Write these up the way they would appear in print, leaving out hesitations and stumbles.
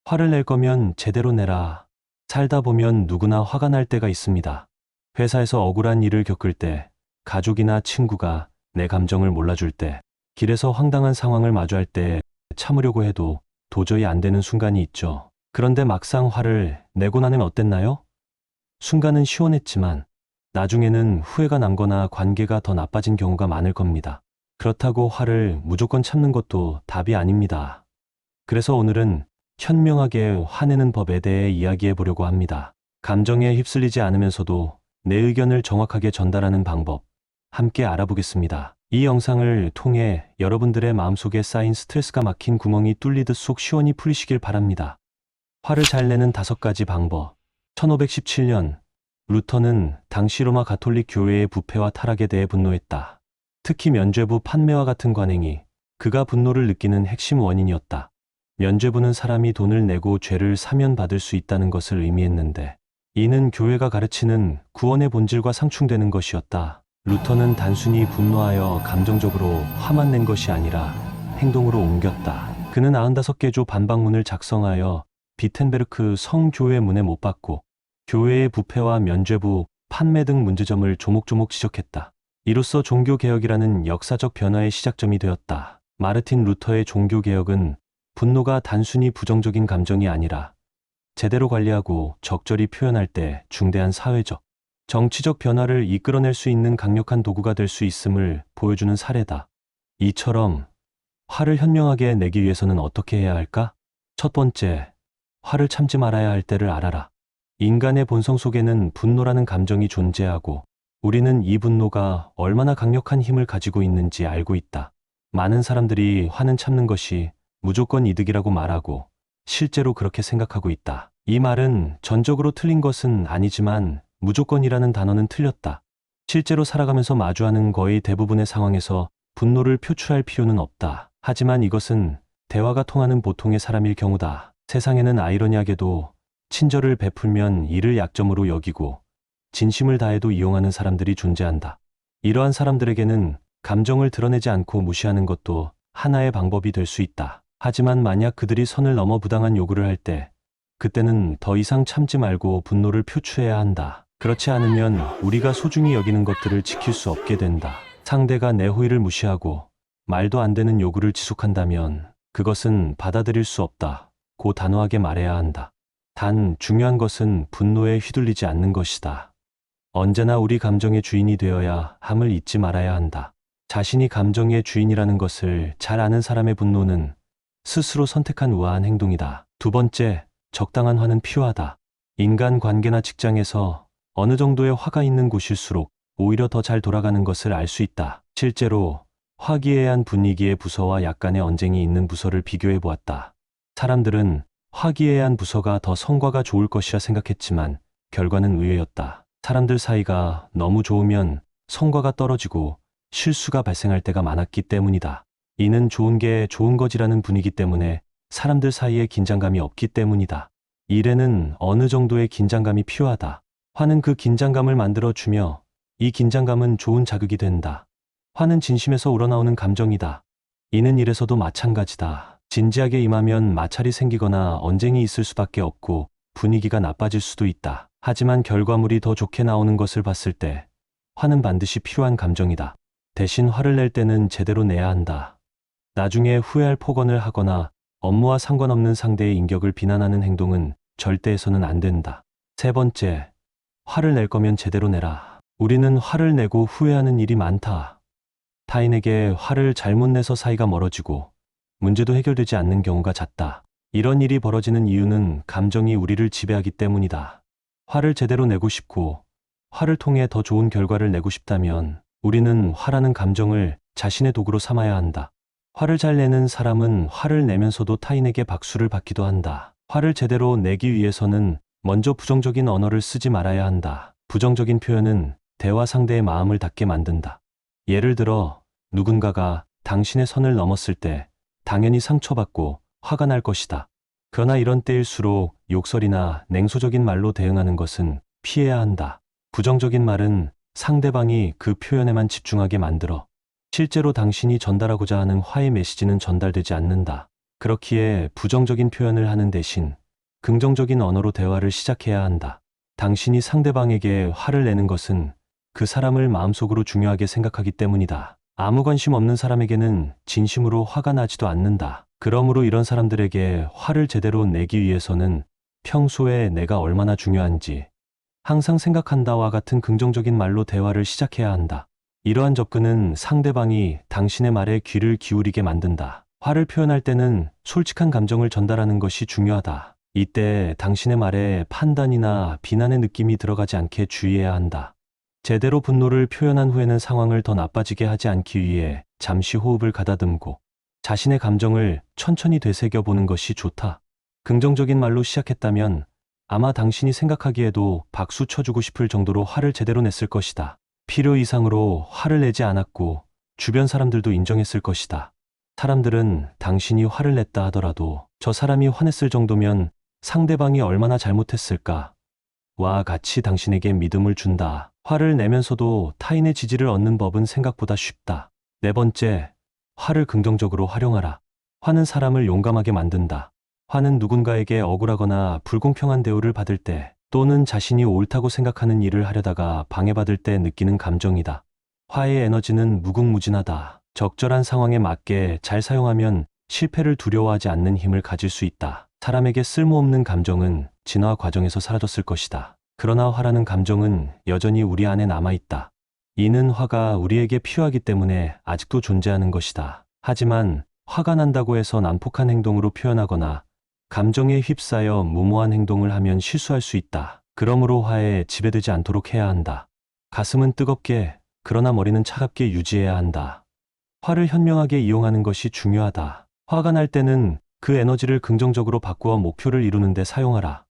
화를 낼 거면 제대로 내라. 살다 보면 누구나 화가 날 때가 있습니다. 회사에서 억울한 일을 겪을 때, 가족이나 친구가 내 감정을 몰라줄 때, 길에서 황당한 상황을 마주할 때 참으려고 해도 도저히 안 되는 순간이 있죠. 그런데 막상 화를 내고 나면 어땠나요? 순간은 시원했지만 나중에는 후회가 남거나 관계가 더 나빠진 경우가 많을 겁니다. 그렇다고 화를 무조건 참는 것도 답이 아닙니다. 그래서 오늘은 현명하게 화내는 법에 대해 이야기해 보려고 합니다. 감정에 휩쓸리지 않으면서도 내 의견을 정확하게 전달하는 방법, 함께 알아보겠습니다. 이 영상을 통해 여러분들의 마음속에 쌓인 스트레스가 막힌 구멍이 뚫리듯 속 시원히 풀리시길 바랍니다. 화를 잘 내는 5가지 방법. 1517년, 루터는 당시 로마 가톨릭 교회의 부패와 타락에 대해 분노했다. 특히 면죄부 판매와 같은 관행이 그가 분노를 느끼는 핵심 원인이었다. 면죄부는 사람이 돈을 내고 죄를 사면 받을 수 있다는 것을 의미했는데, 이는 교회가 가르치는 구원의 본질과 상충되는 것이었다. 루터는 단순히 분노하여 감정적으로 화만 낸 것이 아니라 행동으로 옮겼다. 그는 95개조 반박문을 작성하여 비텐베르크 성교회 문에 못 박고 교회의 부패와 면죄부, 판매 등 문제점을 조목조목 지적했다. 이로써 종교개혁이라는 역사적 변화의 시작점이 되었다. 마르틴 루터의 종교개혁은 분노가 단순히 부정적인 감정이 아니라 제대로 관리하고 적절히 표현할 때 중대한 사회적, 정치적 변화를 이끌어낼 수 있는 강력한 도구가 될 수 있음을 보여주는 사례다. 이처럼 화를 현명하게 내기 위해서는 어떻게 해야 할까? 첫 번째, 화를 참지 말아야 할 때를 알아라. 인간의 본성 속에는 분노라는 감정이 존재하고 우리는 이 분노가 얼마나 강력한 힘을 가지고 있는지 알고 있다. 많은 사람들이 화는 참는 것이 무조건 이득이라고 말하고 실제로 그렇게 생각하고 있다. 이 말은 전적으로 틀린 것은 아니지만 무조건이라는 단어는 틀렸다. 실제로 살아가면서 마주하는 거의 대부분의 상황에서 분노를 표출할 필요는 없다. 하지만 이것은 대화가 통하는 보통의 사람일 경우다. 세상에는 아이러니하게도 친절을 베풀면 이를 약점으로 여기고 진심을 다해도 이용하는 사람들이 존재한다. 이러한 사람들에게는 감정을 드러내지 않고 무시하는 것도 하나의 방법이 될 수 있다. 하지만 만약 그들이 선을 넘어 부당한 요구를 할 때, 그때는 더 이상 참지 말고 분노를 표출해야 한다. 그렇지 않으면 우리가 소중히 여기는 것들을 지킬 수 없게 된다. 상대가 내 호의를 무시하고 말도 안 되는 요구를 지속한다면 그것은 받아들일 수 없다. 고 단호하게 말해야 한다. 단 중요한 것은 분노에 휘둘리지 않는 것이다. 언제나 우리 감정의 주인이 되어야 함을 잊지 말아야 한다. 자신이 감정의 주인이라는 것을 잘 아는 사람의 분노는 스스로 선택한 우아한 행동이다. 두 번째, 적당한 화는 필요하다. 인간 관계나 직장에서 어느 정도의 화가 있는 곳일수록 오히려 더 잘 돌아가는 것을 알 수 있다. 실제로 화기애애한 분위기의 부서와 약간의 언쟁이 있는 부서를 비교해 보았다. 사람들은 화기애애한 부서가 더 성과가 좋을 것이라 생각했지만 결과는 의외였다. 사람들 사이가 너무 좋으면 성과가 떨어지고 실수가 발생할 때가 많았기 때문이다. 이는 좋은 게 좋은 거지라는 분위기 때문에 사람들 사이에 긴장감이 없기 때문이다. 일에는 어느 정도의 긴장감이 필요하다. 화는 그 긴장감을 만들어주며 이 긴장감은 좋은 자극이 된다. 화는 진심에서 우러나오는 감정이다. 이는 일에서도 마찬가지다. 진지하게 임하면 마찰이 생기거나 언쟁이 있을 수밖에 없고 분위기가 나빠질 수도 있다. 하지만 결과물이 더 좋게 나오는 것을 봤을 때 화는 반드시 필요한 감정이다. 대신 화를 낼 때는 제대로 내야 한다. 나중에 후회할 폭언을 하거나 업무와 상관없는 상대의 인격을 비난하는 행동은 절대 해서는 안 된다. 세 번째, 화를 낼 거면 제대로 내라. 우리는 화를 내고 후회하는 일이 많다. 타인에게 화를 잘못 내서 사이가 멀어지고 문제도 해결되지 않는 경우가 잦다. 이런 일이 벌어지는 이유는 감정이 우리를 지배하기 때문이다. 화를 제대로 내고 싶고 화를 통해 더 좋은 결과를 내고 싶다면 우리는 화라는 감정을 자신의 도구로 삼아야 한다. 화를 잘 내는 사람은 화를 내면서도 타인에게 박수를 받기도 한다. 화를 제대로 내기 위해서는 먼저 부정적인 언어를 쓰지 말아야 한다. 부정적인 표현은 대화 상대의 마음을 닫게 만든다. 예를 들어 누군가가 당신의 선을 넘었을 때 당연히 상처받고 화가 날 것이다. 그러나 이런 때일수록 욕설이나 냉소적인 말로 대응하는 것은 피해야 한다. 부정적인 말은 상대방이 그 표현에만 집중하게 만들어 실제로 당신이 전달하고자 하는 화의 메시지는 전달되지 않는다. 그렇기에 부정적인 표현을 하는 대신 긍정적인 언어로 대화를 시작해야 한다. 당신이 상대방에게 화를 내는 것은 그 사람을 마음속으로 중요하게 생각하기 때문이다. 아무 관심 없는 사람에게는 진심으로 화가 나지도 않는다. 그러므로 이런 사람들에게 화를 제대로 내기 위해서는 평소에 내가 얼마나 중요한지 항상 생각한다와 같은 긍정적인 말로 대화를 시작해야 한다. 이러한 접근은 상대방이 당신의 말에 귀를 기울이게 만든다. 화를 표현할 때는 솔직한 감정을 전달하는 것이 중요하다. 이때 당신의 말에 판단이나 비난의 느낌이 들어가지 않게 주의해야 한다. 제대로 분노를 표현한 후에는 상황을 더 나빠지게 하지 않기 위해 잠시 호흡을 가다듬고 자신의 감정을 천천히 되새겨 보는 것이 좋다. 긍정적인 말로 시작했다면 아마 당신이 생각하기에도 박수 쳐주고 싶을 정도로 화를 제대로 냈을 것이다. 필요 이상으로 화를 내지 않았고 주변 사람들도 인정했을 것이다. 사람들은 당신이 화를 냈다 하더라도 저 사람이 화냈을 정도면 상대방이 얼마나 잘못했을까? 와 같이 당신에게 믿음을 준다. 화를 내면서도 타인의 지지를 얻는 법은 생각보다 쉽다. 네 번째, 화를 긍정적으로 활용하라. 화는 사람을 용감하게 만든다. 화는 누군가에게 억울하거나 불공평한 대우를 받을 때 또는 자신이 옳다고 생각하는 일을 하려다가 방해받을 때 느끼는 감정이다. 화의 에너지는 무궁무진하다. 적절한 상황에 맞게 잘 사용하면 실패를 두려워하지 않는 힘을 가질 수 있다. 사람에게 쓸모없는 감정은 진화 과정에서 사라졌을 것이다. 그러나 화라는 감정은 여전히 우리 안에 남아있다. 이는 화가 우리에게 필요하기 때문에 아직도 존재하는 것이다. 하지만 화가 난다고 해서 난폭한 행동으로 표현하거나 감정에 휩싸여 무모한 행동을 하면 실수할 수 있다. 그러므로 화에 지배되지 않도록 해야 한다. 가슴은 뜨겁게, 그러나 머리는 차갑게 유지해야 한다. 화를 현명하게 이용하는 것이 중요하다. 화가 날 때는 그 에너지를 긍정적으로 바꾸어 목표를 이루는 데 사용하라.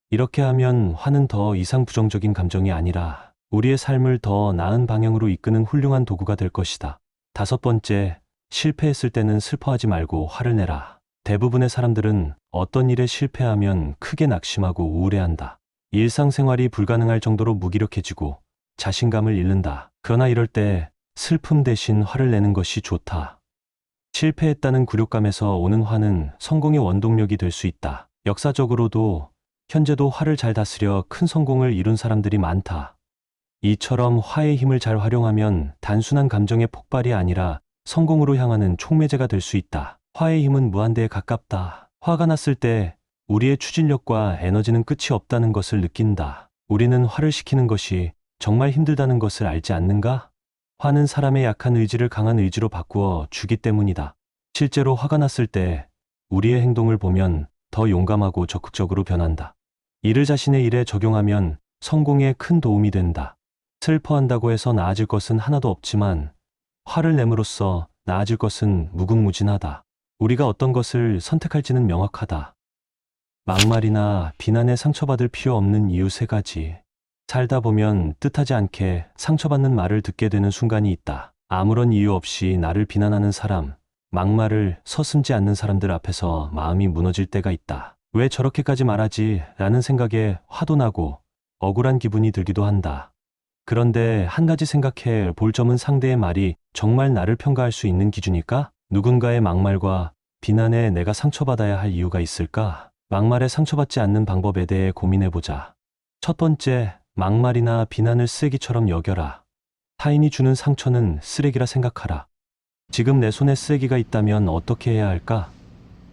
이렇게 하면 화는 더 이상 부정적인 감정이 아니라 우리의 삶을 더 나은 방향으로 이끄는 훌륭한 도구가 될 것이다. 다섯 번째, 실패했을 때는 슬퍼하지 말고 화를 내라. 대부분의 사람들은 어떤 일에 실패하면 크게 낙심하고 우울해한다. 일상생활이 불가능할 정도로 무기력해지고 자신감을 잃는다. 그러나 이럴 때 슬픔 대신 화를 내는 것이 좋다. 실패했다는 굴욕감에서 오는 화는 성공의 원동력이 될 수 있다. 역사적으로도 현재도 화를 잘 다스려 큰 성공을 이룬 사람들이 많다. 이처럼 화의 힘을 잘 활용하면 단순한 감정의 폭발이 아니라 성공으로 향하는 촉매제가 될 수 있다. 화의 힘은 무한대에 가깝다. 화가 났을 때 우리의 추진력과 에너지는 끝이 없다는 것을 느낀다. 우리는 화를 식히는 것이 정말 힘들다는 것을 알지 않는가? 화는 사람의 약한 의지를 강한 의지로 바꾸어 주기 때문이다. 실제로 화가 났을 때 우리의 행동을 보면 더 용감하고 적극적으로 변한다. 이를 자신의 일에 적용하면 성공에 큰 도움이 된다. 슬퍼한다고 해서 나아질 것은 하나도 없지만 화를 내므로써 나아질 것은 무궁무진하다. 우리가 어떤 것을 선택할지는 명확하다. 막말이나 비난에 상처받을 필요 없는 이유 세 가지. 살다 보면 뜻하지 않게 상처받는 말을 듣게 되는 순간이 있다. 아무런 이유 없이 나를 비난하는 사람, 막말을 서슴지 않는 사람들 앞에서 마음이 무너질 때가 있다. 왜 저렇게까지 말하지? 라는 생각에 화도 나고 억울한 기분이 들기도 한다. 그런데 한 가지 생각해 볼 점은 상대의 말이 정말 나를 평가할 수 있는 기준일까? 누군가의 막말과 비난에 내가 상처받아야 할 이유가 있을까? 막말에 상처받지 않는 방법에 대해 고민해보자. 첫 번째, 막말이나 비난을 쓰레기처럼 여겨라. 타인이 주는 상처는 쓰레기라 생각하라. 지금 내 손에 쓰레기가 있다면 어떻게 해야 할까?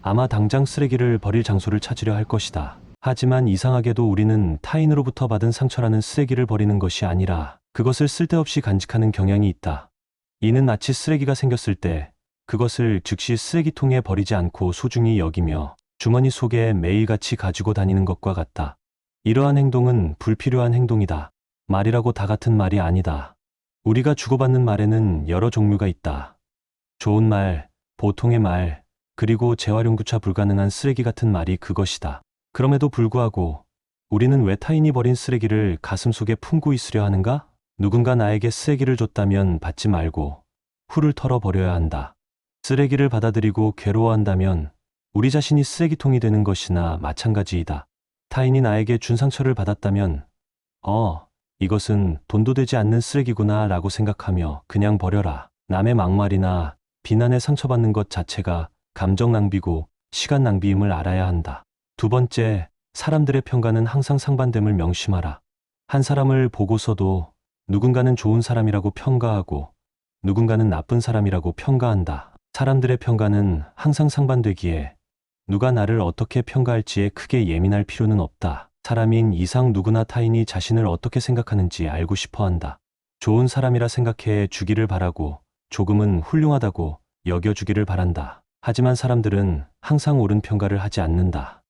아마 당장 쓰레기를 버릴 장소를 찾으려 할 것이다. 하지만 이상하게도 우리는 타인으로부터 받은 상처라는 쓰레기를 버리는 것이 아니라 그것을 쓸데없이 간직하는 경향이 있다. 이는 마치 쓰레기가 생겼을 때 그것을 즉시 쓰레기통에 버리지 않고 소중히 여기며 주머니 속에 매일같이 가지고 다니는 것과 같다. 이러한 행동은 불필요한 행동이다. 말이라고 다 같은 말이 아니다. 우리가 주고받는 말에는 여러 종류가 있다. 좋은 말, 보통의 말, 그리고 재활용조차 불가능한 쓰레기 같은 말이 그것이다. 그럼에도 불구하고 우리는 왜 타인이 버린 쓰레기를 가슴속에 품고 있으려 하는가? 누군가 나에게 쓰레기를 줬다면 받지 말고 훌을 털어버려야 한다. 쓰레기를 받아들이고 괴로워한다면 우리 자신이 쓰레기통이 되는 것이나 마찬가지이다. 타인이 나에게 준 상처를 받았다면 이것은 돈도 되지 않는 쓰레기구나 라고 생각하며 그냥 버려라. 남의 막말이나 비난에 상처받는 것 자체가 감정 낭비고 시간 낭비임을 알아야 한다. 두 번째, 사람들의 평가는 항상 상반됨을 명심하라. 한 사람을 보고서도 누군가는 좋은 사람이라고 평가하고 누군가는 나쁜 사람이라고 평가한다. 사람들의 평가는 항상 상반되기에 누가 나를 어떻게 평가할지에 크게 예민할 필요는 없다. 사람인 이상 누구나 타인이 자신을 어떻게 생각하는지 알고 싶어 한다. 좋은 사람이라 생각해 주기를 바라고 조금은 훌륭하다고 여겨주기를 바란다. 하지만 사람들은 항상 옳은 평가를 하지 않는다.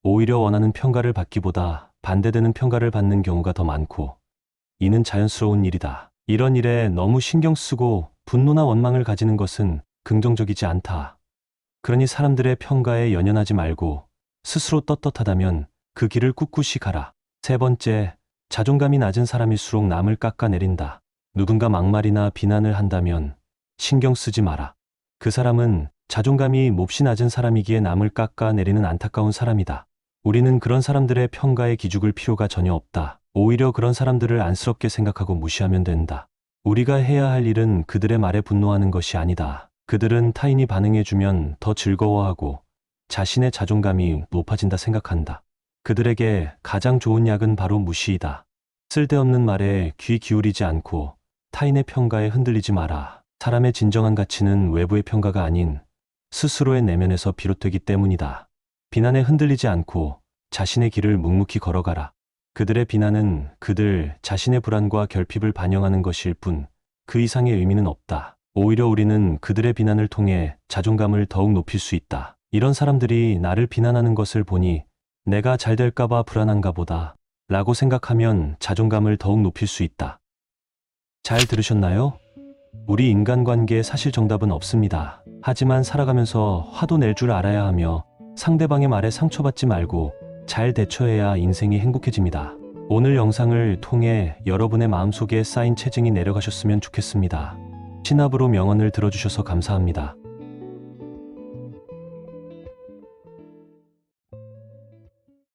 오히려 원하는 평가를 받기보다 반대되는 평가를 받는 경우가 더 많고, 이는 자연스러운 일이다. 이런 일에 너무 신경 쓰고 분노나 원망을 가지는 것은 긍정적이지 않다. 그러니 사람들의 평가에 연연하지 말고 스스로 떳떳하다면 그 길을 꿋꿋이 가라. 세 번째, 자존감이 낮은 사람일수록 남을 깎아내린다. 누군가 막말이나 비난을 한다면 신경 쓰지 마라. 그 사람은 자존감이 몹시 낮은 사람이기에 남을 깎아내리는 안타까운 사람이다. 우리는 그런 사람들의 평가에 기죽을 필요가 전혀 없다. 오히려 그런 사람들을 안쓰럽게 생각하고 무시하면 된다. 우리가 해야 할 일은 그들의 말에 분노하는 것이 아니다. 그들은 타인이 반응해주면 더 즐거워하고 자신의 자존감이 높아진다 생각한다. 그들에게 가장 좋은 약은 바로 무시이다. 쓸데없는 말에 귀 기울이지 않고 타인의 평가에 흔들리지 마라. 사람의 진정한 가치는 외부의 평가가 아닌 스스로의 내면에서 비롯되기 때문이다. 비난에 흔들리지 않고 자신의 길을 묵묵히 걸어가라. 그들의 비난은 그들 자신의 불안과 결핍을 반영하는 것일 뿐 그 이상의 의미는 없다. 오히려 우리는 그들의 비난을 통해 자존감을 더욱 높일 수 있다. 이런 사람들이 나를 비난하는 것을 보니 내가 잘 될까봐 불안한가 보다 라고 생각하면 자존감을 더욱 높일 수 있다. 잘 들으셨나요? 우리 인간관계에 사실 정답은 없습니다. 하지만 살아가면서 화도 낼 줄 알아야 하며 상대방의 말에 상처받지 말고 잘 대처해야 인생이 행복해집니다. 오늘 영상을 통해 여러분의 마음속에 쌓인 체증이 내려가셨으면 좋겠습니다. 신압으로 명언을 들어주셔서 감사합니다.